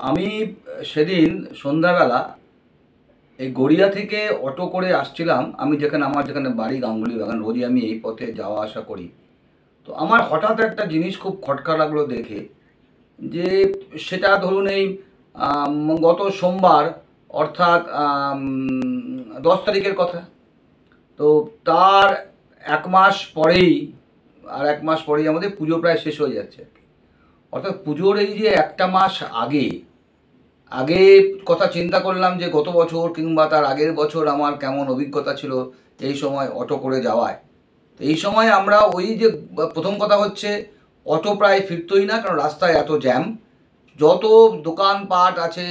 আমি সেদিন সন্ধ্যাবেলা এই গড়িয়া থেকে অটো করে আসছিলাম। আমি যেখানে বাড়ি গাঙ্গুলি বাগান, রোজই আমি এই পথে যাওয়া আসা করি। তো আমার হঠাৎ একটা জিনিস খুব খটকা লাগলো দেখে, যে সেটা ধরুন এই গত সোমবার, অর্থাৎ 10 তারিখের কথা। তো তার এক মাস পরেই, আমাদের পুজো প্রায় শেষ হয়ে যাচ্ছে। অর্থাৎ পুজোর এই যে একটা মাস আগে আগে কথা চিন্তা করলাম যে গত বছর কিংবা তার আগের বছর আমার কেমন অভিজ্ঞতা ছিল এই সময় অটো করে যাওয়ায়। তো এই সময় আমরা ওই যে প্রথম কথা হচ্ছে, অটো প্রায় ফিরতই না, কারণ রাস্তায় এত জ্যাম। যত দোকানপাট আছে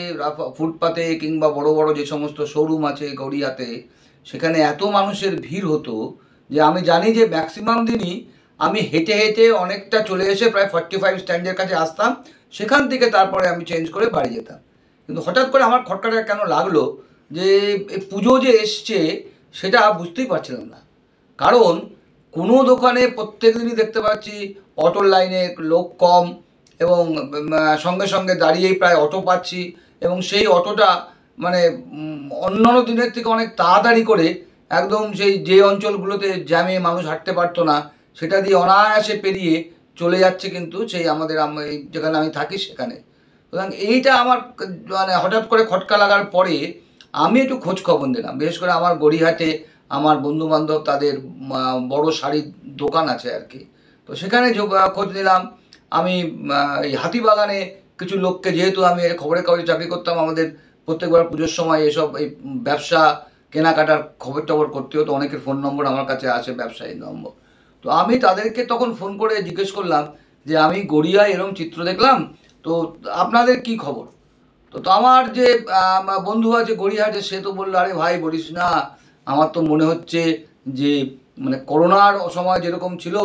ফুটপাতে কিংবা বড় বড় যে সমস্ত শোরুম আছে গড়িয়াতে, সেখানে এত মানুষের ভিড় হতো যে আমি জানি যে ম্যাক্সিমাম দিনই আমি হেঁটে হেঁটে অনেকটা চলে এসে প্রায় 45 স্ট্যান্ডের কাছে আসতাম। সেখান থেকে তারপরে আমি চেঞ্জ করে বাড়ি যেতাম। কিন্তু হঠাৎ করে আমার খটকাটা কেন লাগলো যে এই পুজো যে এসছে সেটা বুঝতেই পারছিলাম না। কারণ কোনো দোকানে প্রত্যেক দিনই দেখতে পাচ্ছি অটোর লাইনে লোক কম, এবং সঙ্গে সঙ্গে দাঁড়িয়েই প্রায় অটো পাচ্ছি, এবং সেই অটোটা মানে অন্যান্য দিনের থেকে অনেক তাড়াতাড়ি করে একদম সেই যে অঞ্চলগুলোতে জ্যামে মানুষ হাঁটতে পারতো না সেটা দিয়ে অনায়াসে পেরিয়ে চলে যাচ্ছে, কিন্তু সেই আমাদের যেখানে আমি থাকি সেখানে। সুতরাং এইটা আমার মানে হঠাৎ করে খটকা লাগার পরে আমি একটু খোঁজ খবর নিলাম। বিশেষ করে আমার গড়িয়াহাটে আমার বন্ধুবান্ধব, তাদের বড় শাড়ির দোকান আছে আর কি। তো সেখানে খোঁজ নিলাম। আমি এই হাতিবাগানে কিছু লোককে, যেহেতু আমি খবরের কাগজে চাকরি করতাম, আমাদের প্রত্যেকবার পুজোর সময় এসব এই ব্যবসা কেনাকাটার খবর টবর করতে হতো, অনেকের ফোন নম্বর আমার কাছে আসে, ব্যবসায়ী নম্বর। তো আমি তাদেরকে তখন ফোন করে জিজ্ঞেস করলাম যে আমি গড়িয়ায় এরকম চিত্র দেখলাম, তো আপনাদের কি খবর? তো আমার যে বন্ধু আছে গড়িয়াহাটে, সে তো বললো, আরে ভাই বলিস না, আমার তো মনে হচ্ছে যে মানে করোনার সময় যেরকম ছিল,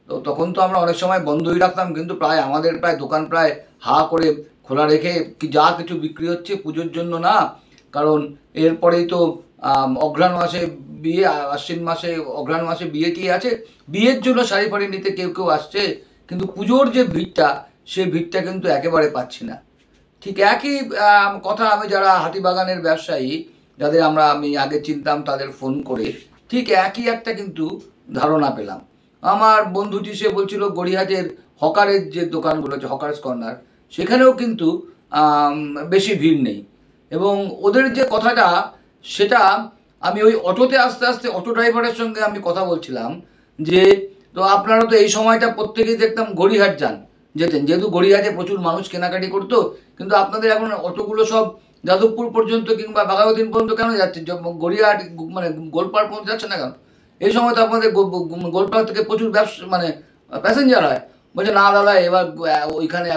তো তখন তো আমরা অনেক সময় বন্ধই রাখতাম, কিন্তু প্রায় আমাদের প্রায় দোকান প্রায় হা করে খোলা রেখে যা কিছু বিক্রি হচ্ছে পুজোর জন্য না, কারণ এরপরেই তো অঘ্রাণ মাসে বিয়ে, আশ্বিন মাসে অঘ্রাণ মাসে বিয়ে টিয়ে আছে, বিয়ের জন্য শাড়ি ফাড়ি নিতে কেউ কেউ আসছে, কিন্তু পুজোর যে ভিড়টা, সে ভিড়টা কিন্তু একেবারে পাচ্ছি না। ঠিক একই কথা আমি যারা হাতিবাগানের ব্যবসায়ী, যাদের আমি আগে চিনতাম, তাদের ফোন করে ঠিক একই একটা কিন্তু ধারণা পেলাম। আমার বন্ধুটি সে বলছিল গড়িয়াহাটের হকারের যে দোকানগুলো আছে, হকার্স কর্নার, সেখানেও কিন্তু বেশি ভিড় নেই। এবং ওদের যে কথাটা, সেটা আমি ওই অটোতে আস্তে আস্তে অটো ড্রাইভারের সঙ্গে আমি কথা বলছিলাম যে, তো আপনারা তো এই সময়টা প্রত্যেকেই দেখতাম গড়িয়াহাট যেতেন, যেহেতু গড়িয়াহাটে প্রচুর মানুষ কেনাকাটি করতো, কিন্তু আপনাদের এখন অটোগুলো সব যাদবপুর পর্যন্ত কিংবা বাঘাযতীন পর্যন্ত কেন যাচ্ছে, গড়িয়াহাট মানে গোলপাড় পর্যন্ত যাচ্ছে না কেন? এই সময় তো আপনাদের গোলপাড় থেকে প্রচুর ব্যবসা মানে প্যাসেঞ্জার হয়। বলছে না দাদা, এবার ওইখানে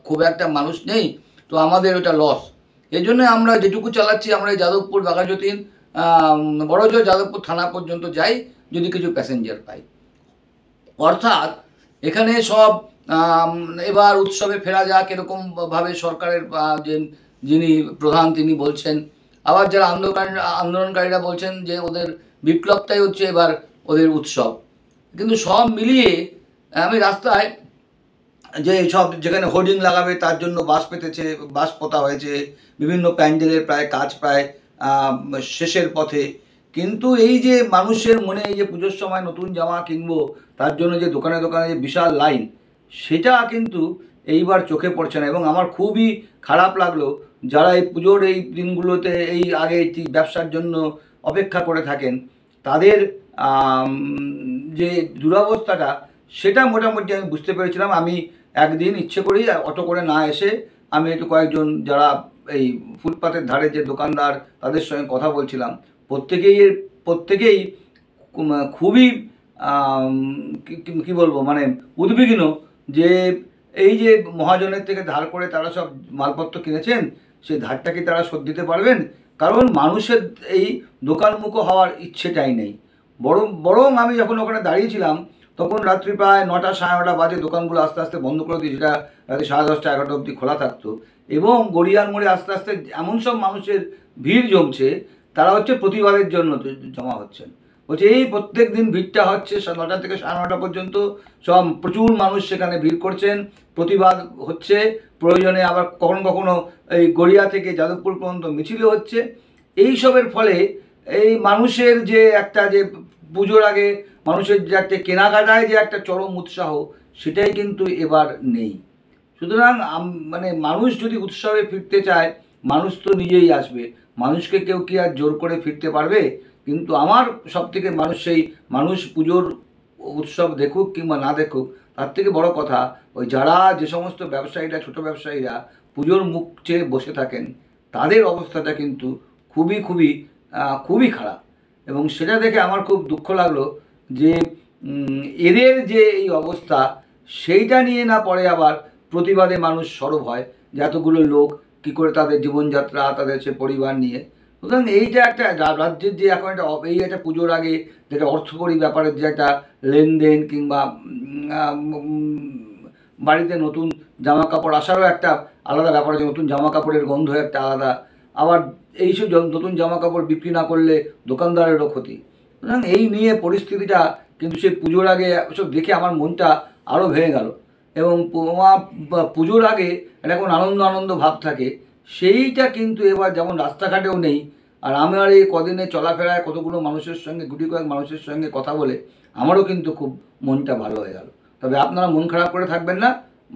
খুব একটা মানুষ নেই, তো আমাদের ওটা লস। এই জন্য আমরা যেটুকু চালাচ্ছি, আমরা এই যাদবপুর বাঘাযতীন বড়জোর যাদবপুর থানা পর্যন্ত যাই, যদি কিছু প্যাসেঞ্জার পাই। অর্থাৎ এখানে সব এবার উৎসবে ফেরা যাক এরকমভাবে সরকারের যিনি প্রধান তিনি বলছেন, আবার যারা আন্দোলনকারীরা বলছেন যে ওদের বিপ্লবটাই হচ্ছে এবার ওদের উৎসব। কিন্তু সব মিলিয়ে আমি রাস্তায় যে সব যেখানে হোর্ডিং লাগাবে তার জন্য বাঁশ পোতা হয়েছে, বিভিন্ন প্যান্ডেলের কাজ প্রায় শেষের পথে, কিন্তু এই যে মানুষের মনে এই যে পুজোর সময় নতুন জামা কিনবো তার জন্য যে দোকানে দোকানে যে বিশাল লাইন, সেটা কিন্তু এইবার চোখে পড়ছে না। এবং আমার খুবই খারাপ লাগলো যারা এই পুজোর এই দিনগুলোতে এই আগে ব্যবসার জন্য অপেক্ষা করে থাকেন, তাদের যে দুরবস্থাটা, সেটা মোটামুটি আমি বুঝতে পেরেছিলাম। আমি একদিন ইচ্ছে করেই অটো করে না এসে আমি একটু কয়েকজন যারা এই ফুটপাতের ধারে যে দোকানদার, তাদের সঙ্গে কথা বলছিলাম। প্রত্যেকেই খুবই কি বলবো, মানে উদ্বিগ্ন যে এই যে মহাজনের থেকে ধার করে তারা সব মালপত্র কিনেছেন, সেই ধারটা কি তারা শোধ দিতে পারবেন? কারণ মানুষের এই দোকানমুখো হওয়ার ইচ্ছেটাই নেই। বরং আমি যখন ওখানে দাঁড়িয়েছিলাম, তখন রাত্রি প্রায় 9টা 9:30 বাজে দোকানগুলো আস্তে আস্তে বন্ধ করে দিয়ে, যেটা রাত্রি 10:30 11টা অবধি খোলা থাকতো। এবং গড়িয়ার মোড়ে আস্তে আস্তে এমন সব মানুষের ভিড় জমছে, তারা হচ্ছে প্রতিবাদের জন্য জমা হচ্ছেন। বলছে এই প্রত্যেক দিন ভিড়টা হচ্ছে 9টা থেকে 9:30 পর্যন্ত, সব প্রচুর মানুষ সেখানে ভিড় করছেন, প্রতিবাদ হচ্ছে, প্রয়োজনে আবার কখনো কখনো এই গড়িয়া থেকে যাদবপুর পর্যন্ত মিছিলও হচ্ছে। এইসবের ফলে এই মানুষের যে একটা যে পুজোর আগে মানুষের যে একটা কেনাকাটায় যে একটা চরম উৎসাহ, সেটাই কিন্তু এবার নেই। সুতরাং মানে মানুষ যদি উৎসবে ফিরতে চায়, মানুষ তো নিজেই আসবে, মানুষকে কেউ কি আর জোর করে ফিরতে পারবে? কিন্তু আমার সব থেকে মানুষ পুজোর উৎসব দেখুক কিংবা না দেখুক, তার থেকে বড় কথা ওই যারা যে সমস্ত ব্যবসায়ীরা, ছোট ব্যবসায়ীরা পুজোর মুখ চেয়ে বসে থাকেন, তাদের অবস্থাটা কিন্তু খুবই খুবই খুবই খারাপ। এবং সেটা দেখে আমার খুব দুঃখ লাগলো যে এদের যে এই অবস্থা, সেইটা নিয়ে না পরে আবার প্রতিবাদে মানুষ সরব হয় যে এতগুলো লোক কী করে তাদের জীবনযাত্রা, তাদের সে পরিবার নিয়ে। সুতরাং এইটা একটা রাজ্যের যে এখন একটা এই একটা পুজোর আগে যেটা অর্থকরী ব্যাপারের যে একটা লেনদেন, কিংবা বাড়িতে নতুন জামা কাপড় আসারও একটা আলাদা ব্যাপার আছে, নতুন জামা কাপড়ের গন্ধ একটা আলাদা, আবার এইসব নতুন জামা কাপড় বিক্রি না করলে দোকানদারেরও ক্ষতি। সুতরাং এই নিয়ে পরিস্থিতিটা কিন্তু সেই পুজোর আগে সব দেখে আমার মনটা আরও ভেঙে গেল। এবং পুজোর আগে এখন আনন্দ আনন্দ ভাব থাকে, সেইটা কিন্তু এবার যেমন রাস্তাঘাটেও নেই। আর আমার এই কদিনে চলাফেরায় কতগুলো মানুষের সঙ্গে, গুটি কয়েক মানুষের সঙ্গে কথা বলে আমারও কিন্তু খুব মনটা ভালো হয়ে গেল। তবে আপনারা মন খারাপ করে থাকবেন না,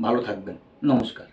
ভালো থাকবেন। নমস্কার।